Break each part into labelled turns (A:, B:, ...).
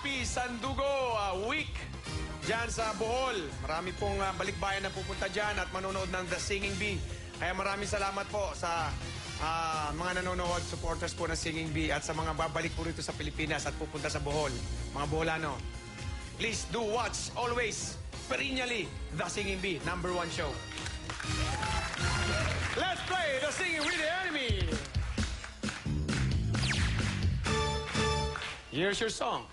A: Happy Sandugo Week dyan sa Bohol. Marami pong balikbayan na pupunta dyan at manonood ng The Singing Bee. Kaya maraming salamat po sa mga nanonood, supporters po ng Singing Bee at sa mga babalik po rito sa Pilipinas at pupunta sa Bohol. Mga Boholano, please do watch always, perennially, The Singing Bee, #1 show. Let's play The Singing with the Enemy. Here's your song.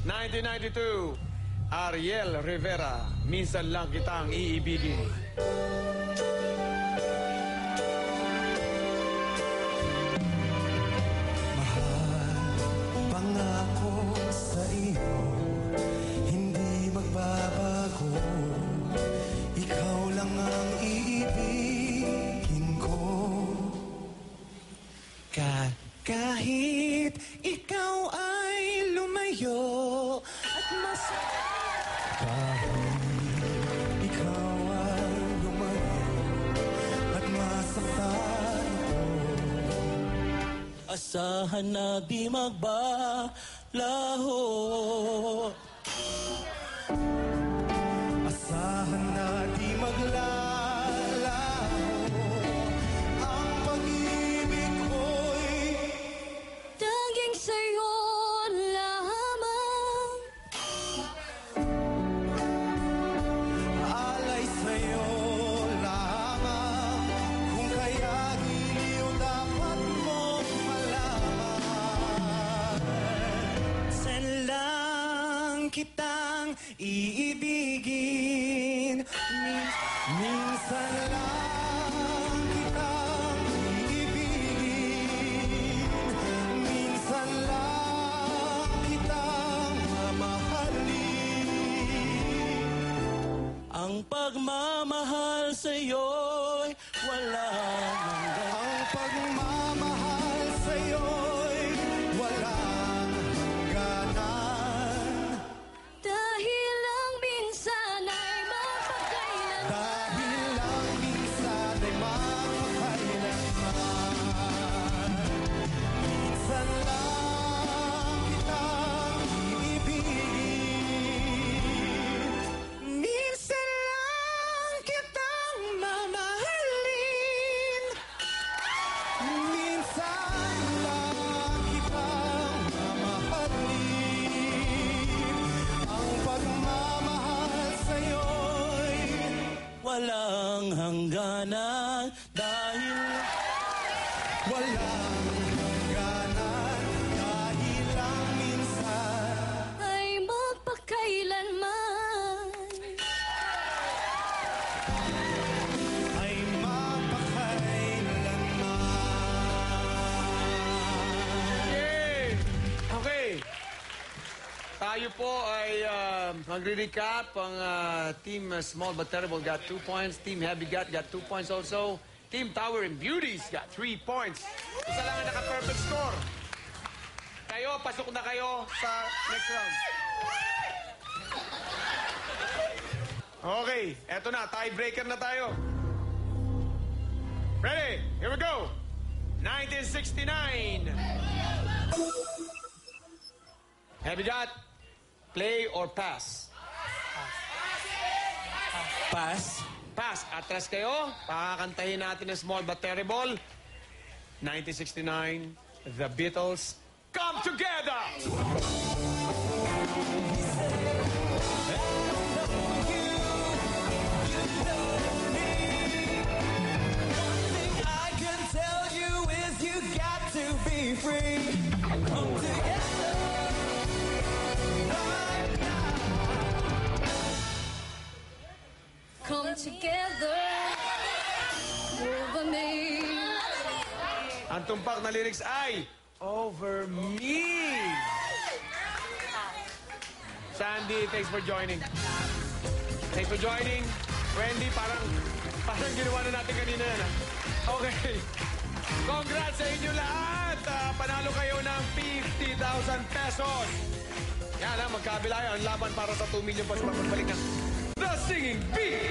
A: 1992, Ariel Rivera, Minsan Lang Kitang Iibigin.
B: Pangako sa iyo, hindi magbabago. Ikaw lang ang iibigin ko. Kahit ikaw ay lumayo at mas... Kahit ikaw ay lumayo at masaktan ko. Asahan na di magbalaho. Asahan na di maglalaho. Ang pag-ibig ko'y
C: tanging sa'yo lamang.
B: alay sa'yo lamang. Kung kaya giliw dapat mong malaman. Minsan lang kitang iibigin. Minsan lang kitang iibigin. Minsan lang kitang mamahalin. Ang pagmamahal sa'yo'y walang hanggan. Ang pagmamahal sa'yo'y walang hangganan.
C: Dahil lang minsan ay mapagkailan.
B: Dahil lang minsan ay makakailanman. Minsan lang kitang iibigin. Minsan lang kitang mamahalin. Minsan lang kitang mamahalin. Ang pagmamahal sa'yo'y walang hangganan. Dahil walang hangganan. Dahil lang minsan
C: Ay magpakailanman.
B: ay mapakailanman.
A: Yay! Okay. Tayo po ay magre-recap. Ang Team Small But Terrible got 2 points. Team Heavy got 2 points also. Team Tower and Beauties got 3 points. Isa lang ang naka-perfect score. Kayo, pasok na kayo sa next round. Okay, eto na. Tiebreaker na tayo. Ready? Here we go. 1969. Heavy got play or pass?
B: Pass.
A: Pass. Atras kayo. Pakakantahin natin ng Small But Terrible. 1969, The Beatles, Come Together!
B: I can tell you is you got to be free. Come together right now.
C: Come together over me.
A: Ang tumpak na lyrics ay Over Me. Sandy, thanks for joining. Thanks for joining. Wendy, parang ginawa na natin kanina yan. Okay. Congrats sa inyo lahat. Panalo kayo ng 50,000 pesos. Yan magkabila yan. Laban para sa 2 million pesos. Magbalik na The Singing Bee.